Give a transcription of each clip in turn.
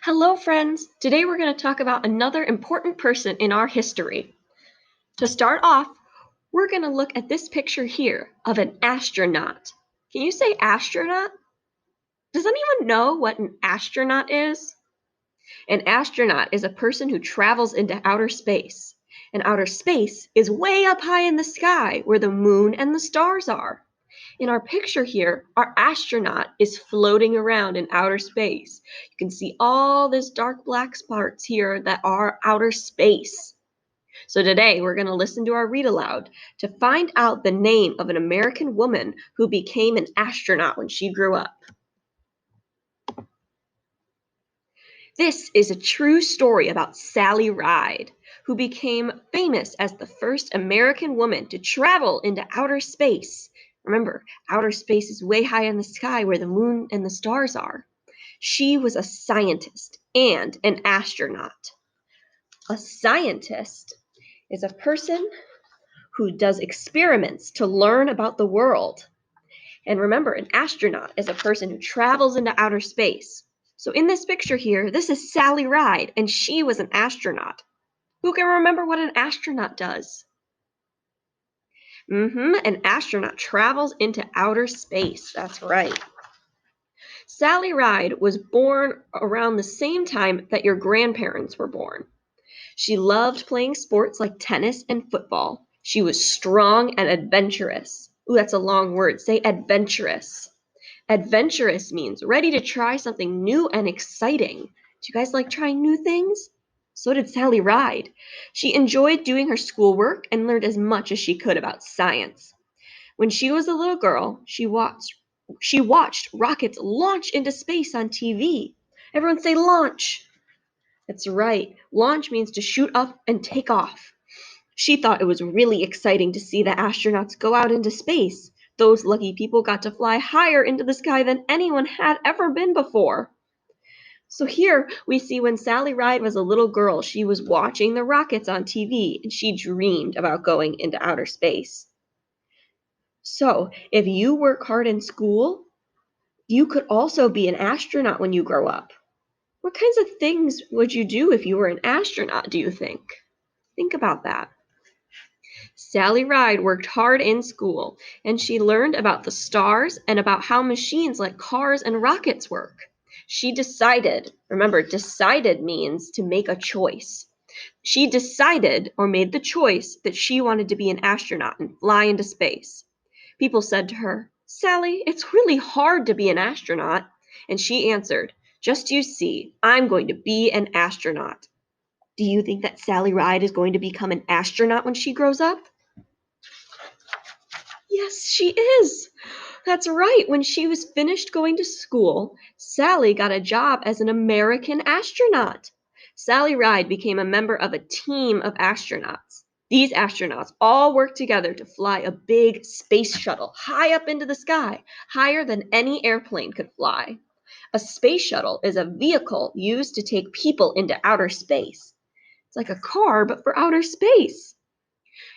Hello, friends! Today we're going to talk about another important person in our history. To start off, we're going to look at this picture here of an astronaut. Can you say astronaut? Does anyone know what an astronaut is? An astronaut is a person who travels into outer space. And outer space is way up high in the sky where the moon and the stars are. In our picture here, our astronaut is floating around in outer space. You can see all this dark black spots here that are outer space. So today we're going to listen to our read aloud to find out the name of an American woman who became an astronaut when she grew up. This is a true story about Sally Ride, who became famous as the first American woman to travel into outer space. Remember, outer space is way high in the sky where the moon and the stars are. She was a scientist and an astronaut. A scientist is a person who does experiments to learn about the world. And remember, an astronaut is a person who travels into outer space. So in this picture here, this is Sally Ride, and she was an astronaut. Who can remember what an astronaut does? An astronaut travels into outer space. That's right. Sally Ride was born around the same time that your grandparents were born. She loved playing sports like tennis and football. She was strong and adventurous. Ooh, that's a long word. Say adventurous. Adventurous means ready to try something new and exciting. Do you guys like trying new things? So did Sally Ride. She enjoyed doing her schoolwork and learned as much as she could about science. When she was a little girl, she watched rockets launch into space on TV. Everyone say launch. That's right. Launch means to shoot up and take off. She thought it was really exciting to see the astronauts go out into space. Those lucky people got to fly higher into the sky than anyone had ever been before. So here we see when Sally Ride was a little girl, she was watching the rockets on TV and she dreamed about going into outer space. So if you work hard in school, you could also be an astronaut when you grow up. What kinds of things would you do if you were an astronaut, do you think? Think about that. Sally Ride worked hard in school, and she learned about the stars and about how machines like cars and rockets work. She decided, remember, decided means to make a choice. She decided or made the choice that she wanted to be an astronaut and fly into space. People said to her, "Sally, it's really hard to be an astronaut." And she answered, "Just you see, I'm going to be an astronaut." Do you think that Sally Ride is going to become an astronaut when she grows up? Yes, she is. That's right. When she was finished going to school, Sally got a job as an American astronaut. Sally Ride became a member of a team of astronauts. These astronauts all worked together to fly a big space shuttle high up into the sky, higher than any airplane could fly. A space shuttle is a vehicle used to take people into outer space. It's like a car, but for outer space.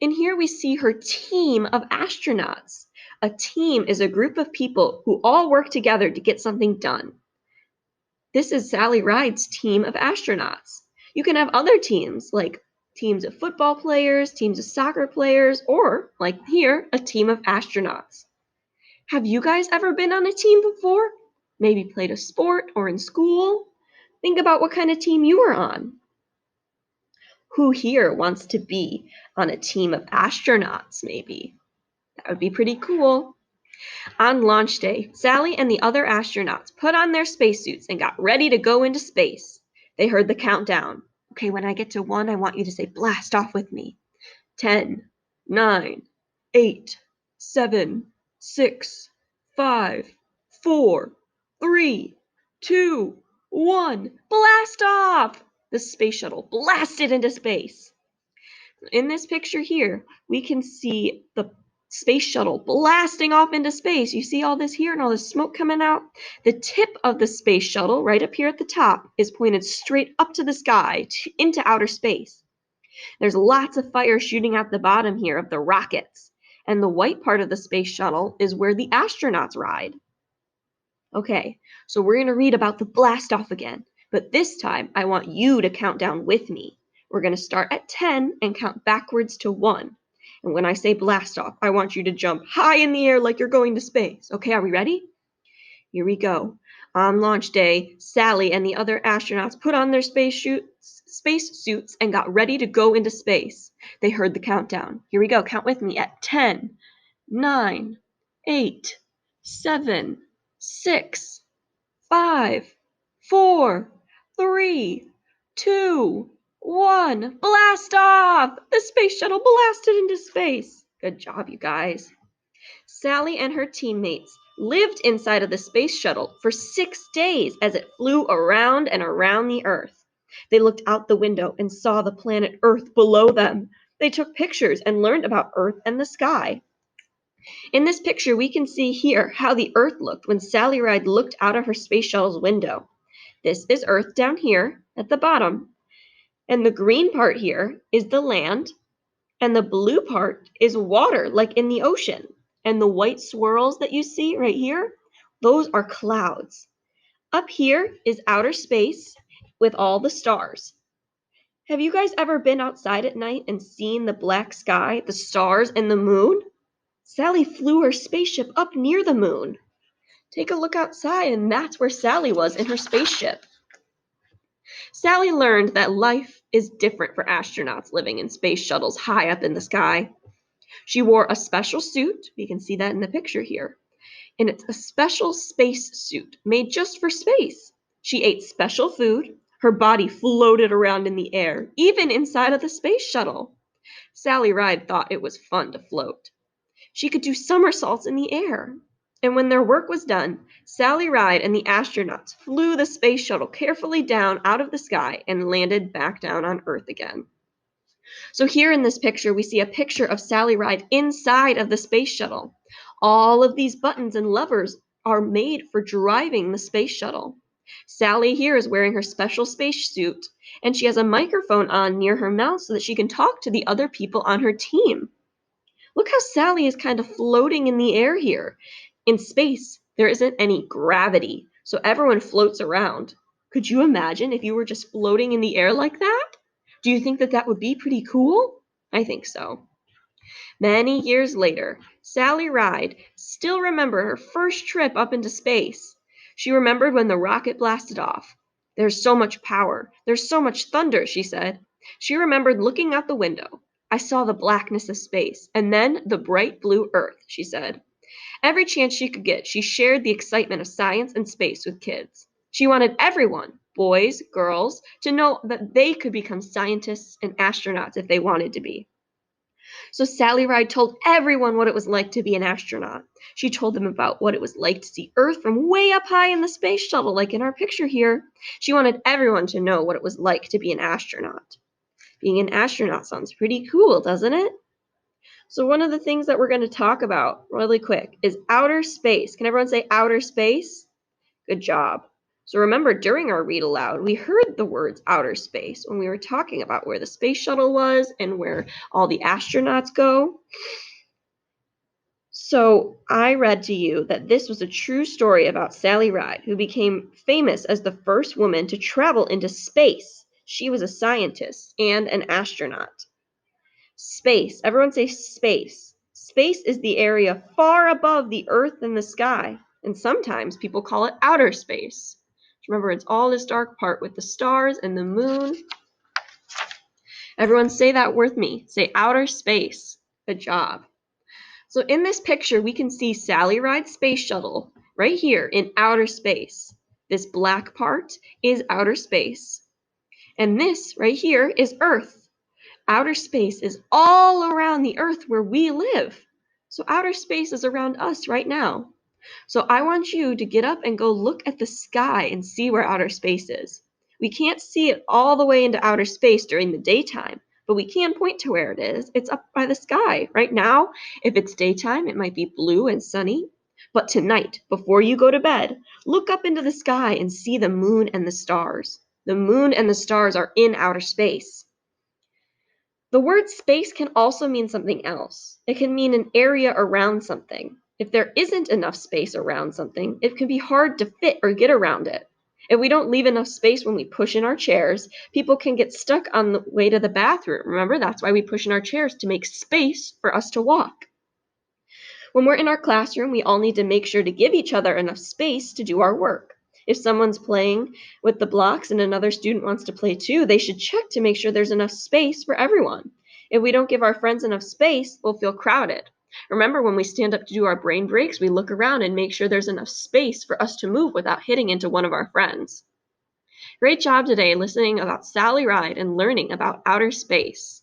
And here we see her team of astronauts. A team is a group of people who all work together to get something done. This is Sally Ride's team of astronauts. You can have other teams, like teams of football players, teams of soccer players, or, like here, a team of astronauts. Have you guys ever been on a team before? Maybe played a sport or in school? Think about what kind of team you were on. Who here wants to be on a team of astronauts, maybe? That would be pretty cool. On launch day, Sally and the other astronauts put on their spacesuits and got ready to go into space. They heard the countdown. Okay, when I get to 1, I want you to say blast off with me. 10, 9, 8, 7, 6, 5, 4, 3, 2, 1. Blast off! The space shuttle blasted into space. In this picture here, we can see the space shuttle blasting off into space. You see all this here and all this smoke coming out? The tip of the space shuttle, right up here at the top, is pointed straight up to the sky, into outer space. There's lots of fire shooting out the bottom here of the rockets. And the white part of the space shuttle is where the astronauts ride. Okay, so we're going to read about the blast off again. But this time, I want you to count down with me. We're going to start at 10 and count backwards to 1. And when I say blast off, I want you to jump high in the air like you're going to space. Okay, are we ready? Here we go. On launch day, Sally and the other astronauts put on their space suits and got ready to go into space. They heard the countdown. Here we go. Count with me at 10, 9, 8, 7, 6, 5, 4, 3, 2, 1. Blast off! The space shuttle blasted into space. Good job, you guys. Sally and her teammates lived inside of the space shuttle for 6 days as it flew around and around the Earth. They looked out the window and saw the planet Earth below them. They took pictures and learned about Earth and the sky. In this picture, we can see here how the Earth looked when Sally Ride looked out of her space shuttle's window. This is Earth down here at the bottom, and the green part here is the land, and the blue part is water, like in the ocean. And the white swirls that you see right here, those are clouds. Up here is outer space with all the stars. Have you guys ever been outside at night and seen the black sky, the stars, and the moon? Sally flew her spaceship up near the moon. Take a look outside, and that's where Sally was in her spaceship. Sally learned that life is different for astronauts living in space shuttles high up in the sky. She wore a special suit, we can see that in the picture here, and it's a special space suit made just for space. She ate special food, her body floated around in the air, even inside of the space shuttle. Sally Ride thought it was fun to float. She could do somersaults in the air. And when their work was done, Sally Ride and the astronauts flew the space shuttle carefully down out of the sky and landed back down on Earth again. So here in this picture, we see a picture of Sally Ride inside of the space shuttle. All of these buttons and levers are made for driving the space shuttle. Sally here is wearing her special space suit, and she has a microphone on near her mouth so that she can talk to the other people on her team. Look how Sally is kind of floating in the air here. In space, there isn't any gravity, so everyone floats around. Could you imagine if you were just floating in the air like that? Do you think that that would be pretty cool? I think so. Many years later, Sally Ride still remembered her first trip up into space. She remembered when the rocket blasted off. There's so much power. There's so much thunder, she said. She remembered looking out the window. I saw the blackness of space, and then the bright blue Earth, she said. Every chance she could get, she shared the excitement of science and space with kids. She wanted everyone, boys, girls, to know that they could become scientists and astronauts if they wanted to be. So Sally Ride told everyone what it was like to be an astronaut. She told them about what it was like to see Earth from way up high in the space shuttle, like in our picture here. She wanted everyone to know what it was like to be an astronaut. Being an astronaut sounds pretty cool, doesn't it? So one of the things that we're going to talk about really quick is outer space. Can everyone say outer space? Good job. So remember, during our read aloud, we heard the words outer space when we were talking about where the space shuttle was and where all the astronauts go. So I read to you that this was a true story about Sally Ride, who became famous as the first woman to travel into space. She was a scientist and an astronaut. Space. Everyone say space. Space is the area far above the Earth and the sky, and sometimes people call it outer space. Remember, it's all this dark part with the stars and the moon. Everyone say that with me. Say outer space. Good job. So in this picture, we can see Sally Ride's space shuttle right here in outer space. This black part is outer space. And this right here is Earth. Outer space is all around the Earth where we live. So outer space is around us right now. So I want you to get up and go look at the sky and see where outer space is. We can't see it all the way into outer space during the daytime, but we can point to where it is. It's up by the sky. Right now, if it's daytime, it might be blue and sunny. But tonight, before you go to bed, look up into the sky and see the moon and the stars. The moon and the stars are in outer space. The word space can also mean something else. It can mean an area around something. If there isn't enough space around something, it can be hard to fit or get around it. If we don't leave enough space when we push in our chairs, people can get stuck on the way to the bathroom. Remember, that's why we push in our chairs to make space for us to walk. When we're in our classroom, we all need to make sure to give each other enough space to do our work. If someone's playing with the blocks and another student wants to play too, they should check to make sure there's enough space for everyone. If we don't give our friends enough space, we'll feel crowded. Remember, when we stand up to do our brain breaks, we look around and make sure there's enough space for us to move without hitting into one of our friends. Great job today listening about Sally Ride and learning about outer space.